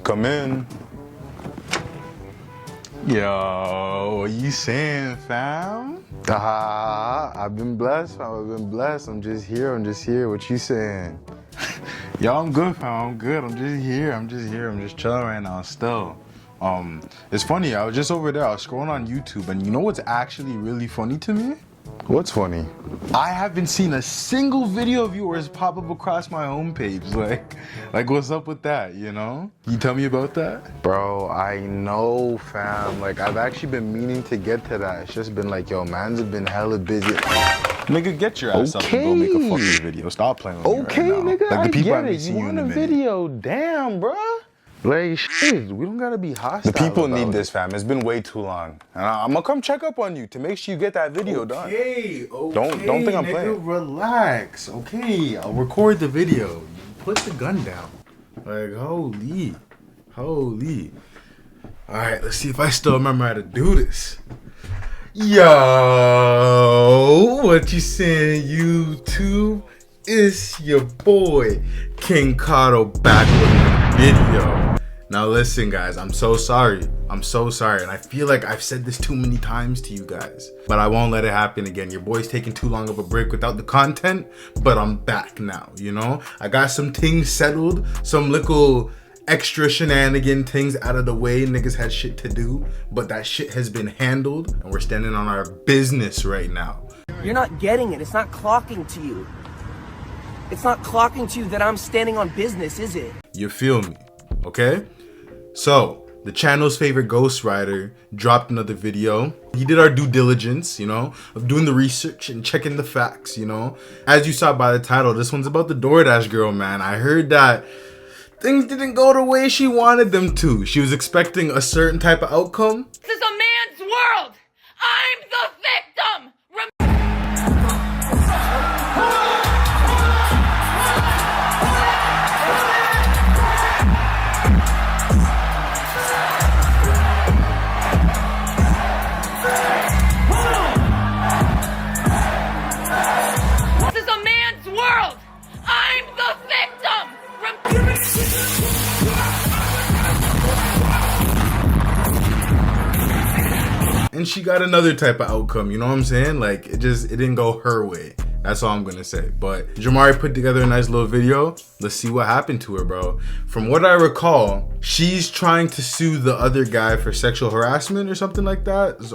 Come in. Yo, what you saying, fam? I've been blessed, fam. I've been blessed. I'm just here. What you saying? Yo, I'm good, fam. I'm good. I'm just here. I'm just chilling right now still. It's funny. I was just over there. I was scrolling on YouTube, and you know what's actually really funny to me? What's funny? I haven't seen a single video of yours pop up across my homepage. Like what's up with that, you know? You tell me about that? Bro, I know, fam. Like, I've actually been meaning to get to that. It's just been like, yo, man's have been hella busy. Nigga, get your ass up and go make a fucking video. Stop playing with me right now. Nigga, like, the people I get it. You want a video? Damn, bro. Like, shit, we don't gotta be hostile. The people need this, fam. It's been way too long. And I'm gonna come check up on you to make sure you get that video done. Okay, Don't think I'm playing. Relax, okay? I'll record the video. Put the gun down. Like, holy. All right, let's see if I still remember how to do this. Yo, what you saying, YouTube? It's your boy, King Cardo, back with a video. Now listen, guys, I'm so sorry, and I feel like I've said this too many times to you guys, but I won't let it happen again. Your boy's taking too long of a break without the content, but I'm back now, you know? I got some things settled, some little extra shenanigan things out of the way. Niggas had shit to do, but that shit has been handled, and we're standing on our business right now. You're not getting it. It's not clocking to you. It's not clocking to you that I'm standing on business, is it? You feel me? Okay? So, the channel's favorite ghostwriter dropped another video. He did our due diligence, you know, of doing the research and checking the facts, you know. As you saw by the title, this one's about the Doordash Girl, man. I heard that things didn't go the way she wanted them to. She was expecting a certain type of outcome. This is a man's world. I'm the victim. This is a man's world. I'm the victim. And she got another type of outcome, you know what I'm saying? Like, it didn't go her way. That's all I'm gonna say. But Jamari put together a nice little video. Let's see what happened to her, bro. From what I recall, she's trying to sue the other guy for sexual harassment or something like that.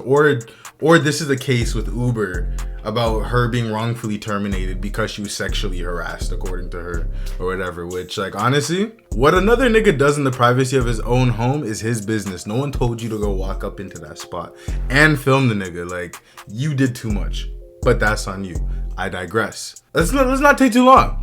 Or this is the case with Uber about her being wrongfully terminated because she was sexually harassed, according to her, or whatever. Which, like, honestly, what another nigga does in the privacy of his own home is his business. No one told you to go walk up into that spot and film the nigga. Like, you did too much, but that's on you. I digress. Let's not take too long.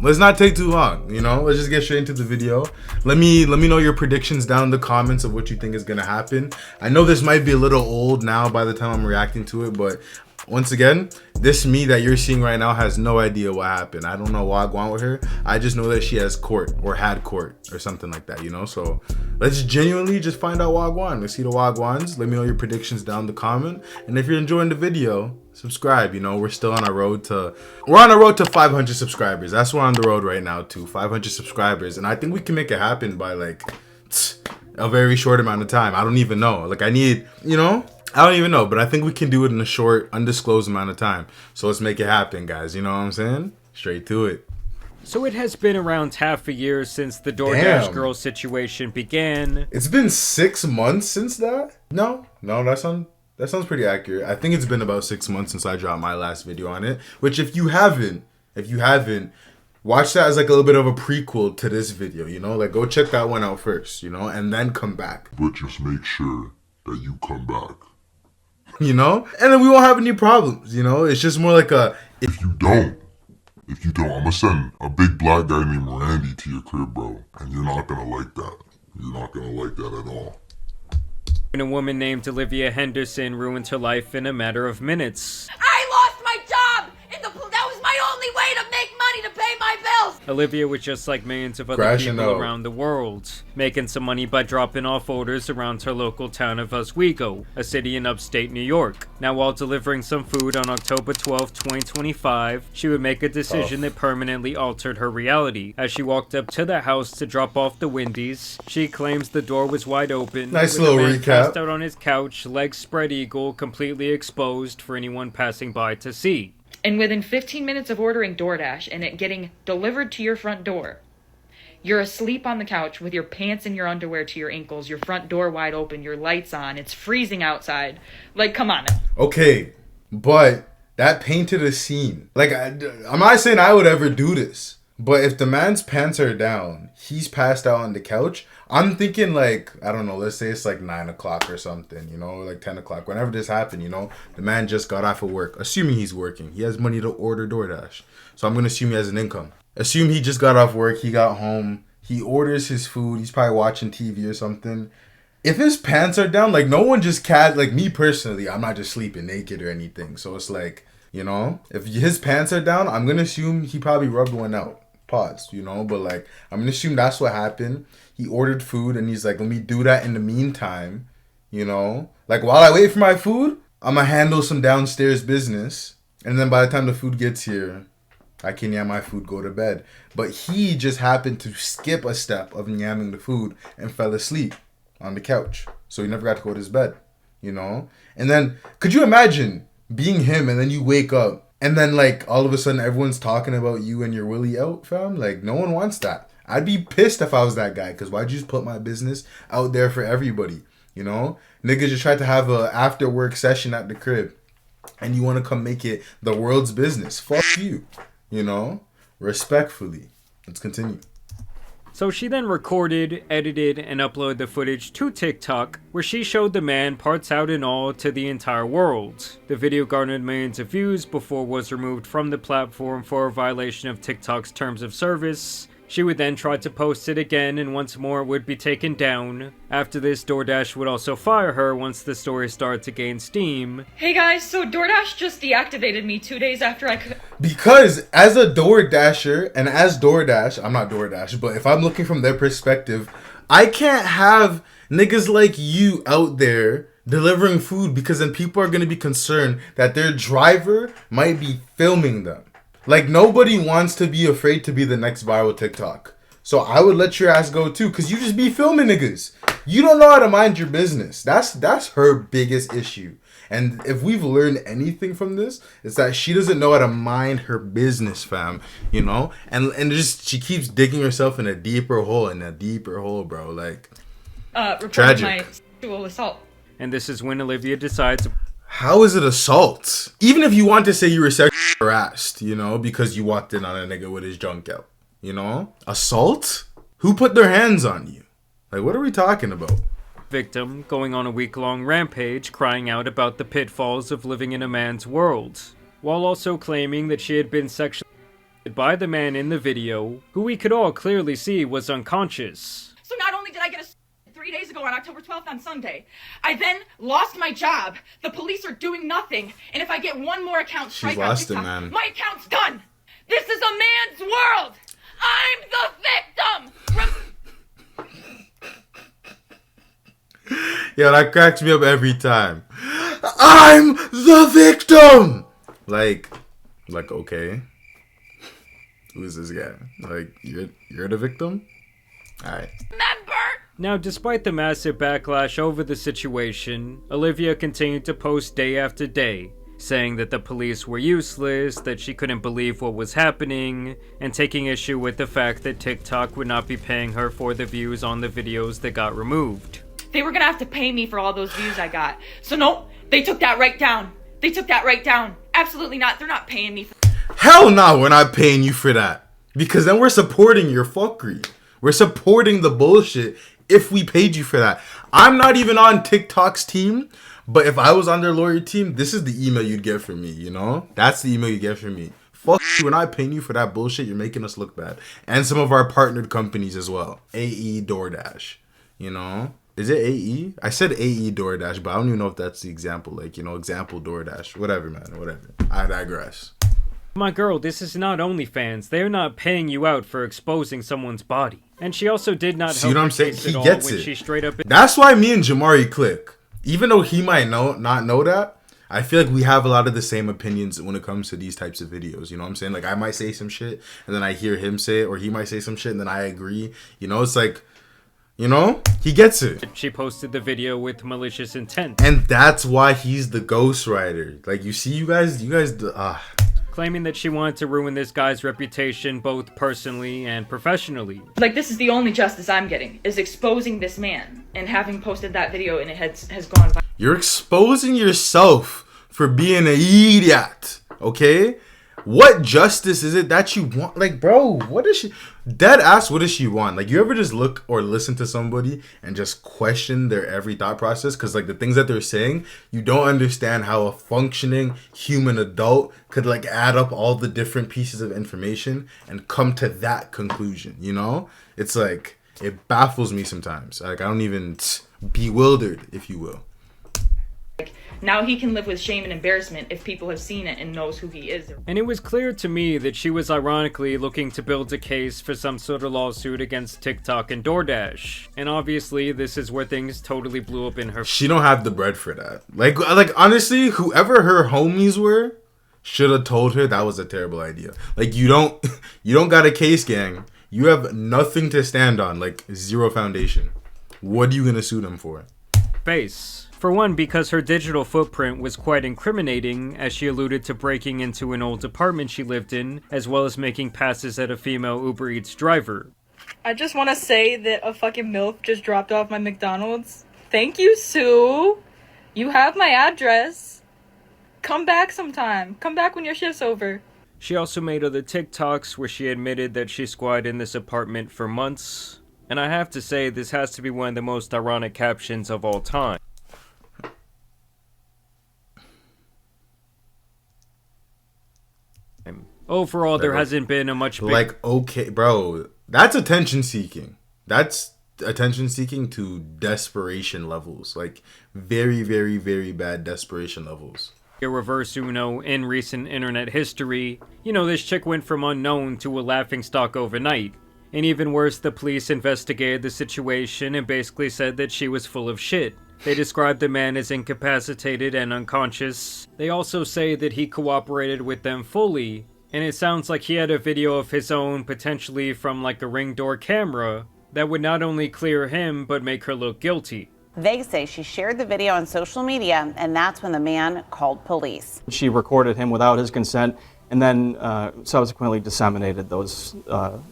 You know, let's just get straight into the video. Let me know your predictions down in the comments of what you think is gonna happen. I know this might be a little old now by the time I'm reacting to it, but once again, this me that you're seeing right now has no idea what happened. I don't know what I want with her. I just know that she has court or had court or something like that, you know? So let's genuinely just find out Wagwan. Let's see the Wagwans. Let me know your predictions down in the comment. And if you're enjoying the video, subscribe. You know, we're on a road to 500 subscribers. That's what we're on the road right now to 500 subscribers. And I think we can make it happen by like a very short amount of time. I don't even know. Like, I don't even know, but I think we can do it in a short, undisclosed amount of time. So let's make it happen, guys. You know what I'm saying? Straight to it. So it has been around half a year since the Doordash Girl situation began. It's been 6 months since that? No, that sounds pretty accurate. I think it's been about 6 months since I dropped my last video on it. Which, if you haven't, watch that as like a little bit of a prequel to this video, you know? Like, go check that one out first, you know? And then come back. But just make sure that you come back. You know? And then we won't have any problems, you know? It's just more like a... If you don't, I'm gonna send a big black guy named Randy to your crib, bro. And you're not gonna like that. You're not gonna like that at all. And a woman named Olivia Henderson ruined her life in a matter of minutes. I lost my job. That was my only way to make money to pay my bills. Olivia was just like millions of other Crashing people out. around the world, making some money by dropping off orders around her local town of Oswego, a city in upstate New York. Now, while delivering some food on October 12, 2025, she would make a decision that permanently altered her reality. As she walked up to the house to drop off the Wendy's, she claims the door was wide open. Nice with little a man recap. passed out on his couch, legs spread eagle, completely exposed for anyone passing by to see. And within 15 minutes of ordering DoorDash and it getting delivered to your front door, you're asleep on the couch with your pants and your underwear to your ankles, your front door wide open, your lights on, it's freezing outside. Like, come on now. Okay, but that painted a scene. Like, I'm not saying I would ever do this, but if the man's pants are down, he's passed out on the couch, I'm thinking like, I don't know, let's say it's like 9 o'clock or something, you know, like 10 o'clock. Whenever this happened, you know, the man just got off of work. Assuming he's working. He has money to order DoorDash. So I'm going to assume he has an income. Assume he just got off work. He got home. He orders his food. He's probably watching TV or something. If his pants are down, like no one just like me personally, I'm not just sleeping naked or anything. So it's like, you know, if his pants are down, I'm going to assume he probably rubbed one out. Pause, you know, but like, I'm gonna assume that's what happened. He ordered food and he's like, let me do that in the meantime, you know, like while I wait for my food, I'm gonna handle some downstairs business. And then by the time the food gets here, I can yam my food, go to bed. But he just happened to skip a step of yamming the food and fell asleep on the couch. So he never got to go to his bed, you know? And then, could you imagine being him and then you wake up and then, like, all of a sudden, everyone's talking about you and your willy out, fam? Like, no one wants that. I'd be pissed if I was that guy, because why'd you just put my business out there for everybody, you know? Niggas just tried to have a after-work session at the crib, and you want to come make it the world's business. Fuck you, you know? Respectfully. Let's continue. So she then recorded, edited, and uploaded the footage to TikTok, where she showed the man parts out and all to the entire world. The video garnered millions of views before it was removed from the platform for a violation of TikTok's terms of service. She would then try to post it again, and once more it would be taken down. After this, DoorDash would also fire her once the story started to gain steam. Hey guys, so DoorDash just deactivated me 2 days after I could. Because as a DoorDasher and as DoorDash, I'm not DoorDash, but if I'm looking from their perspective, I can't have niggas like you out there delivering food because then people are going to be concerned that their driver might be filming them. Like, nobody wants to be afraid to be the next viral TikTok. So I would let your ass go too, because you just be filming niggas. You don't know how to mind your business. That's her biggest issue. And if we've learned anything from this, it's that she doesn't know how to mind her business, fam. You know? And just, she keeps digging herself in a deeper hole, bro. Like, reported tragic. my sexual assault. And this is when Olivia decides... How is it assault? Even if you want to say you were sexually harassed, you know, because you walked in on a nigga with his junk out, you know? Assault? Who put their hands on you? Like, what are we talking about? Victim going on a week-long rampage crying out about the pitfalls of living in a man's world, while also claiming that she had been sexually assaulted by the man in the video, who we could all clearly see was unconscious. So not only did I get a 3 days ago on October 12th on Sunday, I then lost my job. The police are doing nothing. And if I get one more account strike on lost it, TikTok, man. my account's done. This is a man's world. I'm the victim. Yo, that cracks me up every time. I'm the victim! Like, okay. Who is this guy? Like, you're the victim? Alright. Remember? Now, despite the massive backlash over the situation, Olivia continued to post day after day, saying that the police were useless, that she couldn't believe what was happening, and taking issue with the fact that TikTok would not be paying her for the views on the videos that got removed. They were gonna have to pay me for all those views I got. So no, they took that right down. Absolutely not. They're not paying me for. Hell no, we're not paying you for that. Because then we're supporting your fuckery. We're supporting the bullshit if we paid you for that. I'm not even on TikTok's team, but if I was on their lawyer team, this is the email you'd get from me, you know? That's the email you get from me. Fuck you, we're not paying you for that bullshit. You're making us look bad. And some of our partnered companies as well. AE DoorDash, you know? Is it AE? I said AE DoorDash, but I don't even know if that's the example. Like, you know, example DoorDash. Whatever, man. Whatever. I digress. My girl, this is not OnlyFans. They're not paying you out for exposing someone's body. And she also did not See help what I'm her saying? case He at all gets when it. she straight up... That's why me and Jamari click. Even though he might not know that, I feel like we have a lot of the same opinions when it comes to these types of videos. You know what I'm saying? Like, I might say some shit, and then I hear him say it, or he might say some shit, and then I agree. You know, it's like, you know, he gets it. She posted the video with malicious intent. And that's why he's the ghostwriter. Like, you see, you guys, claiming that she wanted to ruin this guy's reputation both personally and professionally. Like, this is the only justice I'm getting, is exposing this man and having posted that video and it has gone viral. You're exposing yourself for being an idiot, okay? What justice is it that you want? Like, bro, what is she... Dead ass, what does she want? Like, you ever just look or listen to somebody and just question their every thought process? Because, like, the things that they're saying, you don't understand how a functioning human adult could, like, add up all the different pieces of information and come to that conclusion, you know? It's like, it baffles me sometimes. Like, I don't even... bewildered, if you will. Now he can live with shame and embarrassment if people have seen it and knows who he is. And it was clear to me that she was ironically looking to build a case for some sort of lawsuit against TikTok and Doordash. And obviously, this is where things totally blew up in her. She don't have the bread for that. Like honestly, whoever her homies were should have told her that was a terrible idea. Like, you don't got a case, gang. You have nothing to stand on, like zero foundation. What are you gonna sue them for? Face. For one, because her digital footprint was quite incriminating, as she alluded to breaking into an old apartment she lived in, as well as making passes at a female Uber Eats driver. I just want to say that a fucking MILF just dropped off my McDonald's. Thank you, Sue. You have my address. Come back sometime. Come back when your shift's over. She also made other TikToks where she admitted that she squatted in this apartment for months. And I have to say, this has to be one of the most ironic captions of all time. Overall, there hasn't been a much big... Like, okay, bro, that's attention seeking. That's attention seeking to desperation levels. Like, very, very, very bad desperation levels. A reverse Uno in recent internet history. You know, this chick went from unknown to a laughingstock overnight. And even worse, the police investigated the situation and basically said that she was full of shit. They described the man as incapacitated and unconscious. They also say that he cooperated with them fully. And it sounds like he had a video of his own, potentially from like a Ring door camera, that would not only clear him, but make her look guilty. They say she shared the video on social media, and that's when the man called police. She recorded him without his consent, and then subsequently disseminated those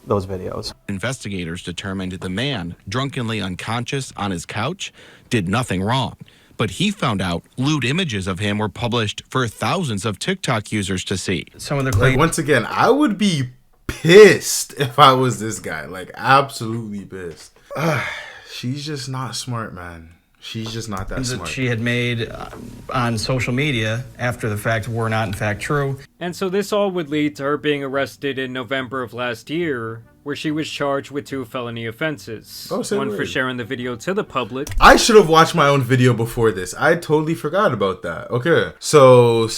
videos. Investigators determined the man, drunkenly unconscious on his couch, did nothing wrong. But he found out lewd images of him were published for thousands of TikTok users to see. Some of the like, once again, I would be pissed if I was this guy. Like, absolutely pissed. She's just not smart, man. She's just not that smart. She had made on social media after the fact were not in fact true. And so this all would lead to her being arrested in November of last year, where she was charged with 2 felony offenses. One for sharing the video to the public. I should have watched my own video before this. I totally forgot about that. Okay, so...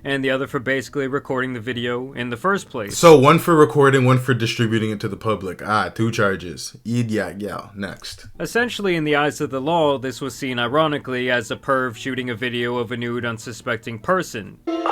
And the other for basically recording the video in the first place. So one for recording, one for distributing it to the public. 2 charges. Idiot, yeah, next. Essentially, in the eyes of the law, this was seen ironically as a perv shooting a video of a nude unsuspecting person. Slow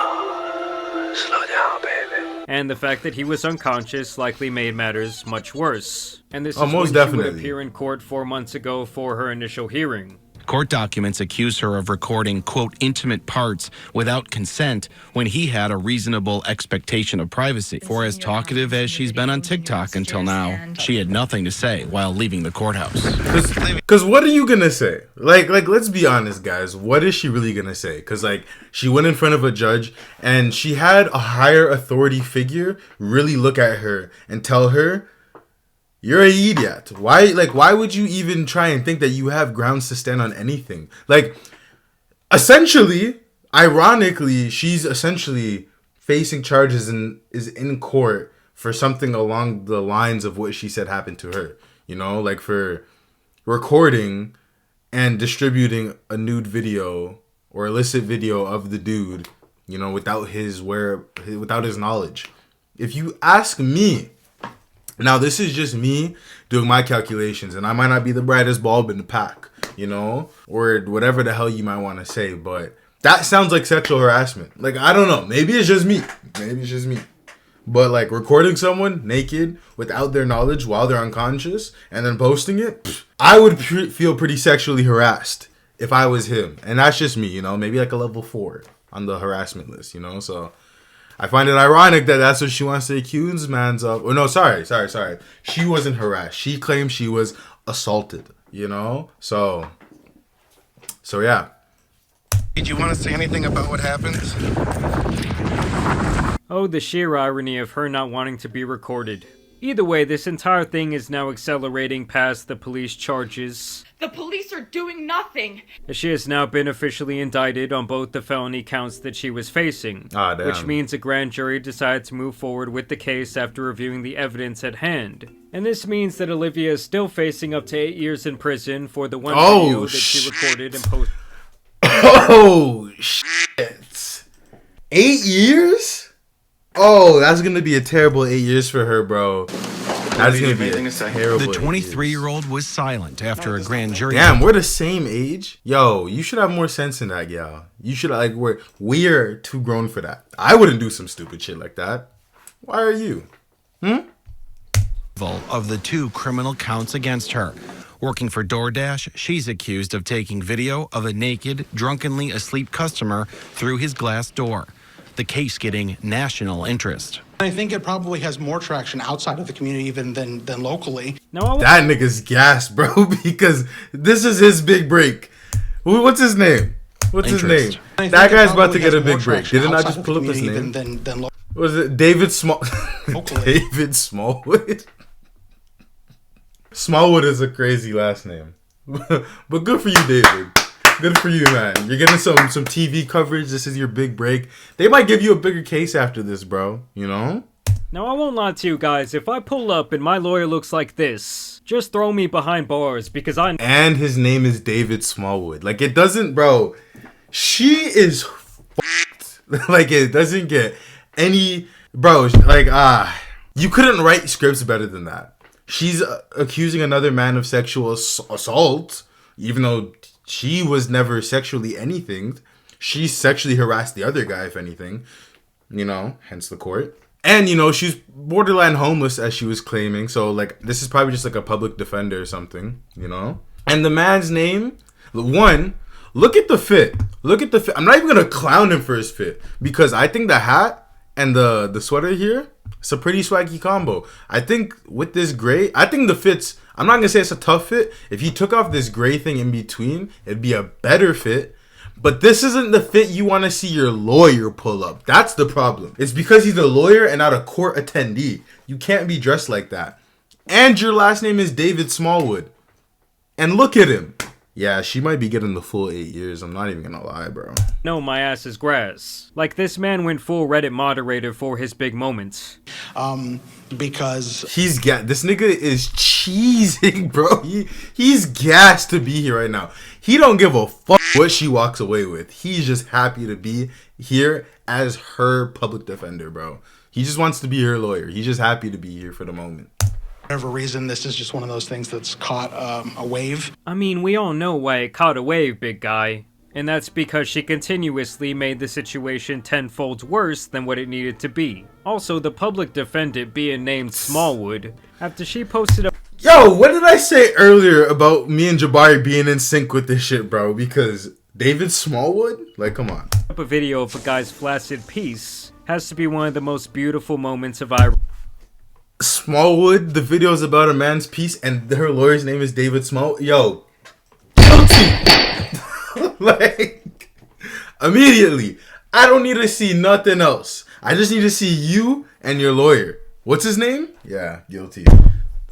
down, baby. And the fact that he was unconscious likely made matters much worse. And this is most when she definitely would appear in court 4 months ago for her initial hearing. Court documents accuse her of recording, quote, intimate parts without consent when he had a reasonable expectation of privacy. For as talkative as she's been on TikTok until now, she had nothing to say while leaving the courthouse. Because what are you going to say? Like, let's be honest, guys. What is she really going to say? Because, like, she went in front of a judge and she had a higher authority figure really look at her and tell her, you're an idiot. Why would you even try and think that you have grounds to stand on anything? Like, essentially, ironically, she's essentially facing charges and is in court for something along the lines of what she said happened to her. You know, like for recording and distributing a nude video or illicit video of the dude you know, without his knowledge. If you ask me, now this is just me doing my calculations, and I might not be the brightest bulb in the pack, you know, or whatever the hell you might want to say, but that sounds like sexual harassment. Like, I don't know, maybe it's just me. But like recording someone naked without their knowledge while they're unconscious and then posting it, I would feel pretty sexually harassed if I was him. And that's just me, you know, maybe like a level 4 on the harassment list, you know. So I find it ironic that that's what she wants to accuse man's of. Oh no, sorry. She wasn't harassed. She claimed she was assaulted, you know. So yeah. Did you want to say anything about what happened? Oh, the sheer irony of her not wanting to be recorded. Either way, this entire thing is now accelerating past the police charges. The police are doing nothing. She has now been officially indicted on both the felony counts that she was facing. Ah, damn. Which means a grand jury decided to move forward with the case after reviewing the evidence at hand. And this means that Olivia is still facing up to 8 years in prison for the one video that she recorded and posted. Oh, shit. 8 years? Oh, that's going to be a terrible 8 years for her, bro. That's going to be a terrible. The 23-year-old was silent after a grand jury. Damn, we're the same age? Yo, you should have more sense than that, y'all. You should, like, we're too grown for that. I wouldn't do some stupid shit like that. Why are you? Of the 2 criminal counts against her. Working for Doordash, she's accused of taking video of a naked, drunkenly asleep customer through his glass door. The case getting national interest. I think it probably has more traction outside of the community even than locally. That nigga's gas, bro, because this is his big break. What's his name? That guy's about to get a big break. Didn't I just pull up his name? Was it David David Smallwood? Smallwood is a crazy last name. But good for you, David. Good for you, man. You're getting some TV coverage. This is your big break. They might give you a bigger case after this, bro. You know? Now, I won't lie to you guys. If I pull up and my lawyer looks like this, just throw me behind bars because I... And his name is David Smallwood. Like, it doesn't... Bro, she is f***ed. Like, it doesn't get any... Bro, like, you couldn't write scripts better than that. She's accusing another man of sexual assault, even though... She was never sexually anything. She sexually harassed the other guy, if anything. You know, hence the court. And, you know, she's borderline homeless, as she was claiming. So, like, this is probably just like a public defender or something, you know? And the man's name, one, look at the fit. I'm not even going to clown him for his fit. Because I think the hat and the sweater here, it's a pretty swaggy combo. I think with this gray, I think the fit's... I'm not going to say it's a tough fit. If you took off this gray thing in between, it'd be a better fit. But this isn't the fit you want to see your lawyer pull up. That's the problem. It's because he's a lawyer and not a court attendee. You can't be dressed like that. And your last name is David Smallwood. And look at him. Yeah, she might be getting the full 8 years. I'm not even going to lie, bro. No, my ass is grass. Like, this man went full Reddit moderator for his big moments. Because... This nigga is cheesing, bro. He's gassed to be here right now. He don't give a fuck what she walks away with. He's just happy to be here as her public defender, bro. He just wants to be her lawyer. He's just happy to be here for the moment. Whatever reason, this is just one of those things that's caught a wave. I mean, we all know why it caught a wave, big guy. And that's because she continuously made the situation tenfold worse than what it needed to be. Also, the public defendant being named Smallwood, after she posted a... Yo, what did I say earlier about me and Jamari being in sync with this shit, bro? Because David Smallwood? Like, come on. A video of a guy's flaccid piece has to be one of the most beautiful moments of Smallwood, the video is about a man's piece, and her lawyer's name is David Smallwood. Yo, guilty. Like, immediately. I don't need to see nothing else. I just need to see you and your lawyer. What's his name? Yeah, guilty.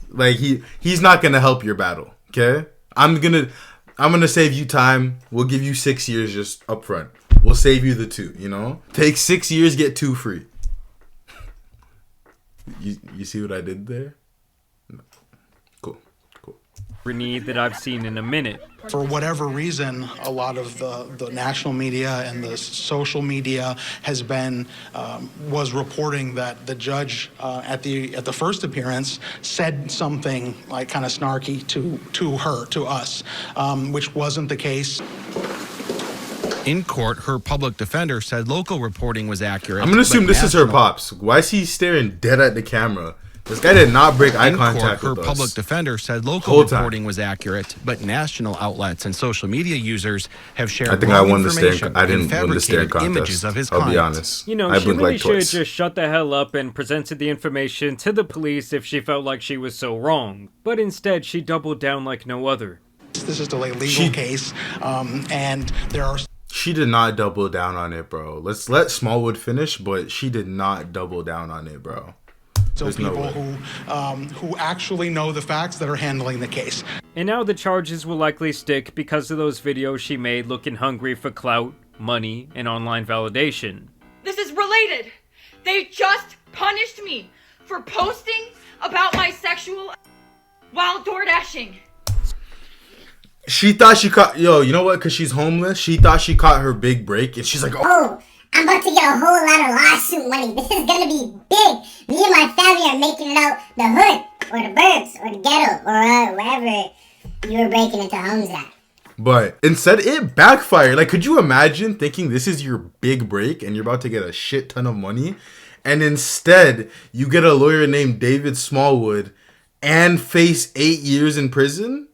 Like, he's not gonna help your battle. Okay, I'm gonna save you time. We'll give you 6 years just up front. We'll save you the 2. You know, take 6 years, get 2 free. You see what I did there? No. Cool. need that I've seen in a minute. For whatever reason, a lot of the national media and the social media was reporting that the judge at the first appearance said something like kind of snarky to us, which wasn't the case. In court, her public defender said local reporting was accurate. I'm gonna assume this is her pops. Why is he staring dead at the camera? This guy did not break eye contact with us. Her public defender said local reporting was accurate, but national outlets and social media users have shared I think I won the information I didn't and win the staring fabricated images contest. of his I'll client. be honest. You know, I she blinked really like should have twice. just shut the hell up and presented the information to the police if she felt like she was so wrong. But instead, she doubled down like no other. This is still a legal case, and there are... She did not double down on it, bro. Let's let Smallwood finish, but she did not double down on it, bro. So people who actually know the facts that are handling the case. And now the charges will likely stick because of those videos she made looking hungry for clout, money, and online validation. This is related. They just punished me for posting about my sexual while door dashing. She thought she caught, you know what? Because she's homeless, she thought she caught her big break, and she's like, oh, I'm about to get a whole lot of lawsuit money. This is gonna be big. Me and my family are making it out the hood, or the burbs, or the ghetto, or wherever you were breaking into homes at. But instead, it backfired. Like, could you imagine thinking this is your big break and you're about to get a shit ton of money? And instead, you get a lawyer named David Smallwood and face 8 years in prison?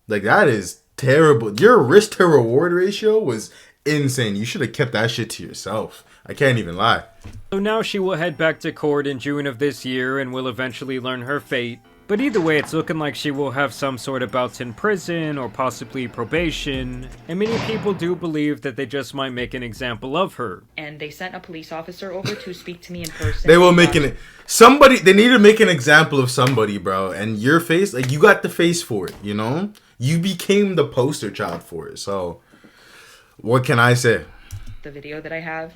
Like, that is terrible. Your risk to reward ratio was insane. You should have kept that shit to yourself. I can't even lie. So now she will head back to court in June of this year and will eventually learn her fate. But either way, it's looking like she will have some sort of bouts in prison or possibly probation. And many people do believe that they just might make an example of her. And they sent a police officer over to speak to me in person. They will make they need to make an example of somebody, bro. And your face, like, you got the face for it, you know? You became the poster child for it. So what can I say? The video that I have.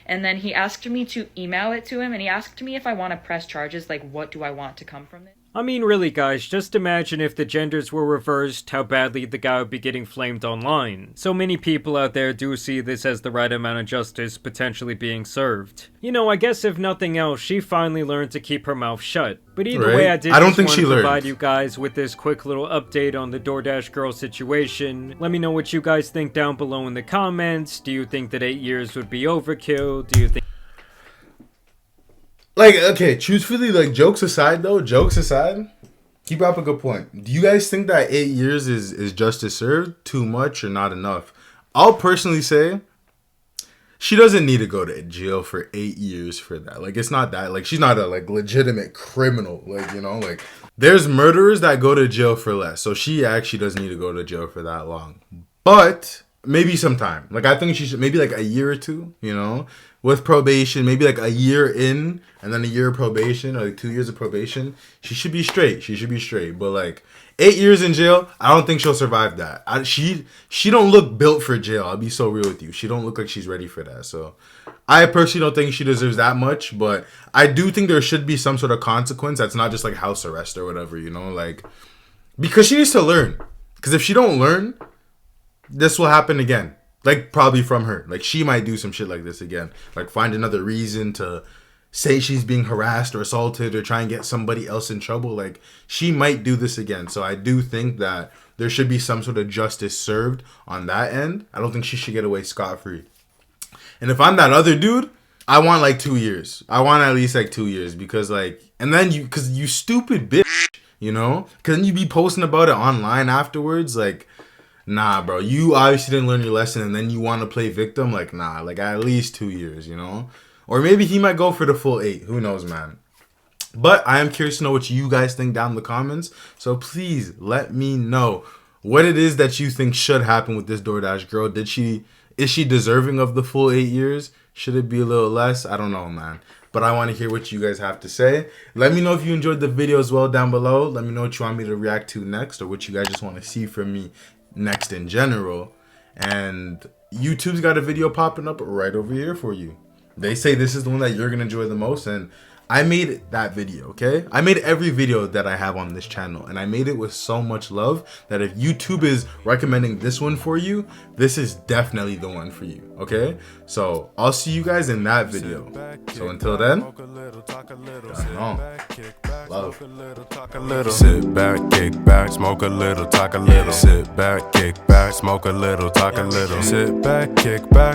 And then he asked me to email it to him, and he asked me if I want to press charges, like, what do I want to come from this? I mean, really, guys, just imagine if the genders were reversed, how badly the guy would be getting flamed online. So many people out there do see this as the right amount of justice potentially being served. You know, I guess if nothing else, she finally learned to keep her mouth shut. But either way, I don't think she learned. Provide you guys with this quick little update on the Doordash Girl situation. Let me know what you guys think down below in the comments. Do you think that 8 years would be overkill? Do you think... Like, okay, truthfully, like, jokes aside, keep up a good point. Do you guys think that 8 years is justice served? Too much or not enough? I'll personally say she doesn't need to go to jail for 8 years for that. Like, it's not that. Like, she's not a, like, legitimate criminal. Like, you know, like, there's murderers that go to jail for less. So she actually doesn't need to go to jail for that long. But maybe sometime. Like, I think she should, maybe like a year or two, you know, with probation, maybe like a year in and then a year of probation, or like 2 years of probation. She should be straight. She should be straight. But like 8 years in jail, I don't think she'll survive that. She don't look built for jail. I'll be so real with you. She don't look like she's ready for that. So I personally don't think she deserves that much, but I do think there should be some sort of consequence that's not just like house arrest or whatever, you know, like, because she needs to learn. Because if she don't learn, this will happen again. Like, probably from her. Like, she might do some shit like this again. Like, find another reason to say she's being harassed or assaulted or try and get somebody else in trouble. Like, she might do this again. So I do think that there should be some sort of justice served on that end. I don't think she should get away scot-free. And if I'm that other dude, I want like 2 years. I want at least like 2 years, because like, and then because you stupid bitch, you know? Because then you be posting about it online afterwards. Like, nah, bro, you obviously didn't learn your lesson and then you want to play victim. Like, nah, like at least 2 years, you know? Or maybe he might go for the full 8. Who knows, man? But I am curious to know what you guys think down in the comments. So please let me know what it is that you think should happen with this Doordash girl. Is she deserving of the full 8 years? Should it be a little less? I don't know, man. But I want to hear what you guys have to say. Let me know if you enjoyed the video as well down below. Let me know what you want me to react to next, or what you guys just want to see from me next in general. And YouTube's got a video popping up right over here for you. They say this is the one that you're gonna enjoy the most, and I made that video, okay? I made every video that I have on this channel, and I made it with so much love that if YouTube is recommending this one for you, this is definitely the one for you, okay? So I'll see you guys in that video. So until then, love. Sit back, kick back, smoke a little, talk a little. Sit back, kick back, smoke a little, talk a little. Sit back, kick back.